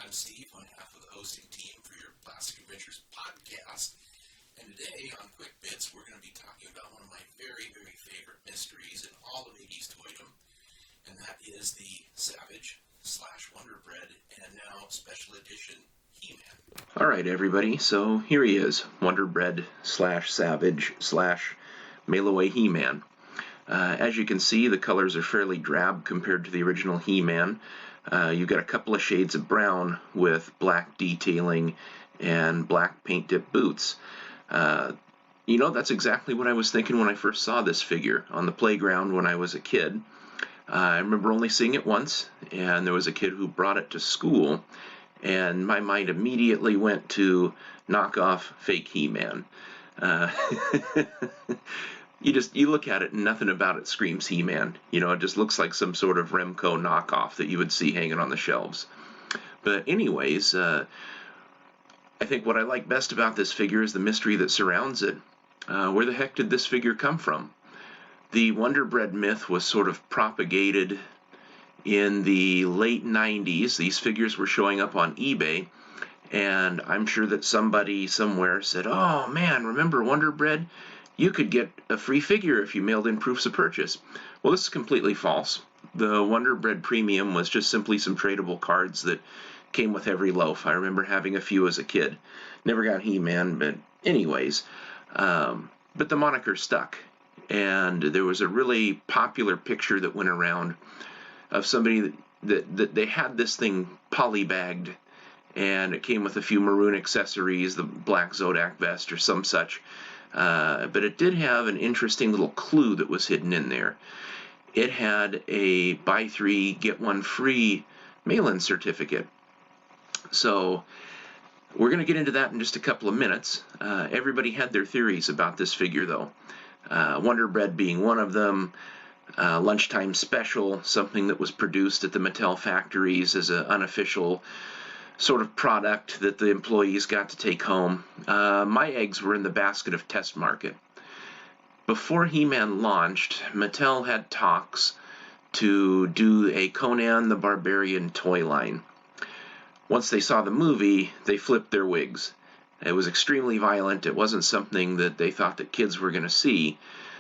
I'm Steve, on behalf of the hosting team for your Plastic Adventures podcast. And today on Quick Bits, we're going to be talking about one of my very, very favorite mysteries in all of 80s toydom, and that is the Savage / Wonder Bread and now special edition He-Man. All right, everybody. So here he is, Wonder Bread / Savage / Mail Away He-Man. As you can see, the colors are fairly drab compared to the original He-Man. You've got a couple of shades of brown with black detailing and black paint dip boots. That's exactly what I was thinking when I first saw this figure on the playground when I was a kid. I remember only seeing it once, and there was a kid who brought it to school, and my mind immediately went to knockoff fake He-Man. You look at it and nothing about it screams He-Man. It just looks like some sort of Remco knockoff that you would see hanging on the shelves. But anyways, I think what I like best about this figure is the mystery that surrounds it. Where the heck did this figure come from? The Wonder Bread myth was sort of propagated in the late 90s. These figures were showing up on eBay, and I'm sure that somebody somewhere said, "Oh man, remember Wonder Bread? You could get a free figure if you mailed in proofs of purchase." Well, this is completely false. The Wonder Bread Premium was just simply some tradable cards that came with every loaf. I remember having a few as a kid. Never got He-Man, but anyways. But the moniker stuck. And there was a really popular picture that went around of somebody that they had this thing polybagged, and it came with a few maroon accessories, the black Zodak vest or some such. But it did have an interesting little clue that was hidden in there. It had a buy 3, get 1 free mail-in certificate. So we're going to get into that in just a couple of minutes. Everybody had their theories about this figure, though. Wonder Bread being one of them. Lunchtime special, something that was produced at the Mattel factories as an unofficial sort of product that the employees got to take home. My eggs were in the basket of Test Market. Before He-Man launched, Mattel had talks to do a Conan the Barbarian toy line. Once they saw the movie, they flipped their wigs. It was extremely violent. It wasn't something that they thought that kids were going to see.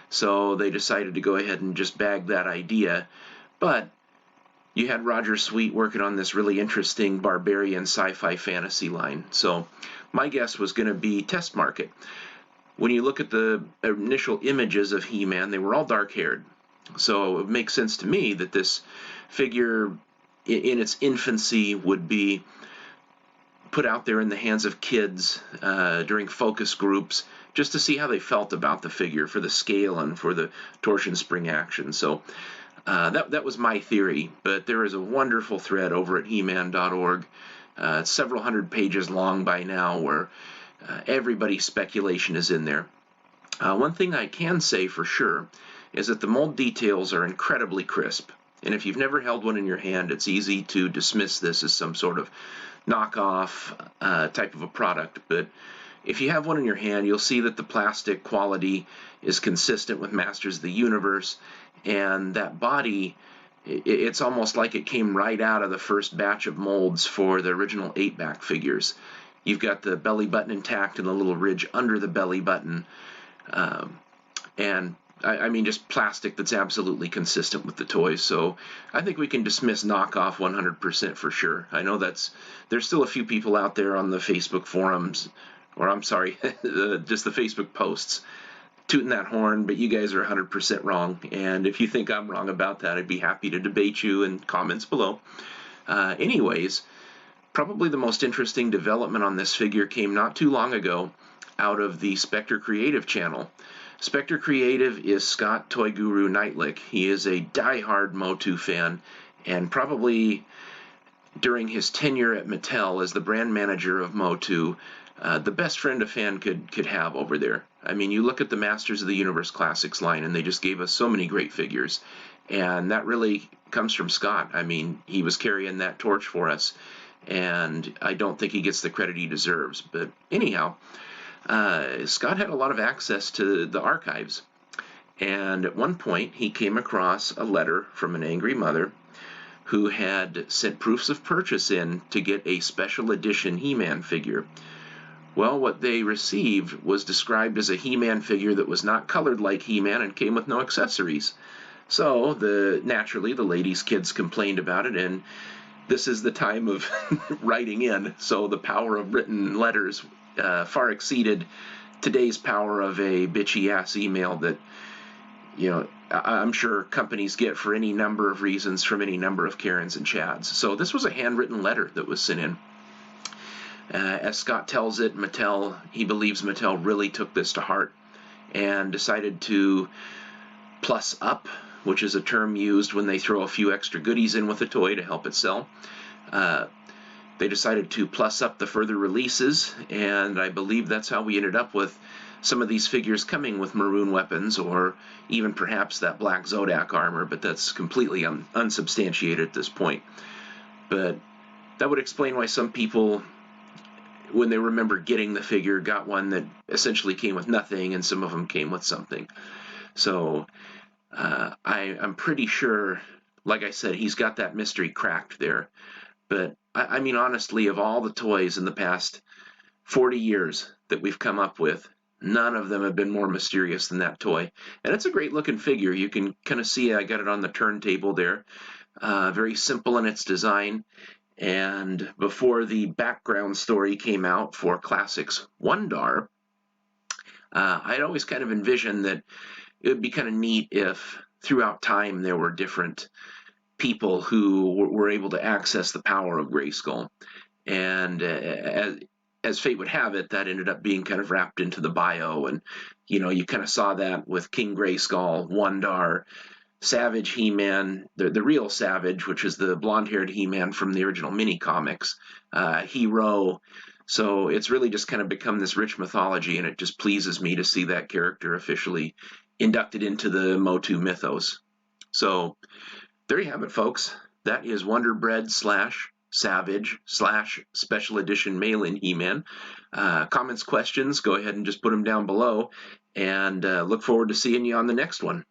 So they decided to go ahead and just bag that idea. But you had Roger Sweet working on this really interesting barbarian sci-fi fantasy line. So my guess was going to be Test Market. When you look at the initial images of He-Man, they were all dark-haired. So it makes sense to me that this figure in its infancy would be put out there in the hands of kids during focus groups just to see how they felt about the figure for the scale and for the torsion spring action. So that was my theory, but there is a wonderful thread over at He-Man.org. It's several hundred pages long by now, where everybody's speculation is in there. One thing I can say for sure is that the mold details are incredibly crisp. And if you've never held one in your hand, it's easy to dismiss this as some sort of knockoff type of a product. But if you have one in your hand, you'll see that the plastic quality is consistent with Masters of the Universe, and that body, it's almost like it came right out of the first batch of molds for the original 8-back figures. You've got the belly button intact and the little ridge under the belly button, and I mean just plastic that's absolutely consistent with the toys. So I think we can dismiss knockoff 100% for sure. I know there's still a few people out there on the Facebook forums, or I'm sorry, just the Facebook posts, tooting that horn, but you guys are 100% wrong. And if you think I'm wrong about that, I'd be happy to debate you in comments below. Anyways, probably the most interesting development on this figure came not too long ago out of the Spectre Creative channel. Spectre Creative is Scott Toy Guru Neitlich. He is a diehard Motu fan, and probably during his tenure at Mattel as the brand manager of Motu, the best friend a fan could have over there. I mean, you look at the Masters of the Universe Classics line, and they just gave us so many great figures, and that really comes from Scott. I mean, he was carrying that torch for us, and I don't think he gets the credit he deserves. But anyhow, Scott had a lot of access to the archives, and at one point he came across a letter from an angry mother who had sent proofs of purchase in to get a special edition He-Man figure. Well, what they received was described as a He-Man figure that was not colored like He-Man and came with no accessories. So, naturally, the ladies' kids complained about it, and this is the time of writing in, so the power of written letters far exceeded today's power of a bitchy-ass email that, I'm sure companies get for any number of reasons from any number of Karens and Chads. So this was a handwritten letter that was sent in. As Scott tells it, he believes Mattel really took this to heart and decided to plus up, which is a term used when they throw a few extra goodies in with a toy to help it sell. They decided to plus up the further releases, and I believe that's how we ended up with some of these figures coming with maroon weapons, or even perhaps that black Zodak armor, but that's completely unsubstantiated at this point. But that would explain why some people, when they remember getting the figure, got one that essentially came with nothing, and some of them came with something. So I'm pretty sure, like I said, he's got that mystery cracked there. But I mean, honestly, of all the toys in the past 40 years that we've come up with, none of them have been more mysterious than that toy. And it's a great looking figure. You can kind of see I got it on the turntable there. Very simple in its design. And before the background story came out for Classics Wondar, I'd always kind of envisioned that it would be kind of neat if throughout time there were different people who were able to access the power of Grayskull. And as fate would have it, that ended up being kind of wrapped into the bio. And, you kind of saw that with King Grayskull, Wondar, Savage He-Man, the real Savage, which is the blonde-haired He-Man from the original mini-comics, Hero. So it's really just kind of become this rich mythology, and it just pleases me to see that character officially inducted into the Motu mythos. So there you have it, folks. That is Wonder Bread / Savage / Special Edition Mail-In He-Man. Comments, questions, go ahead and just put them down below, and look forward to seeing you on the next one.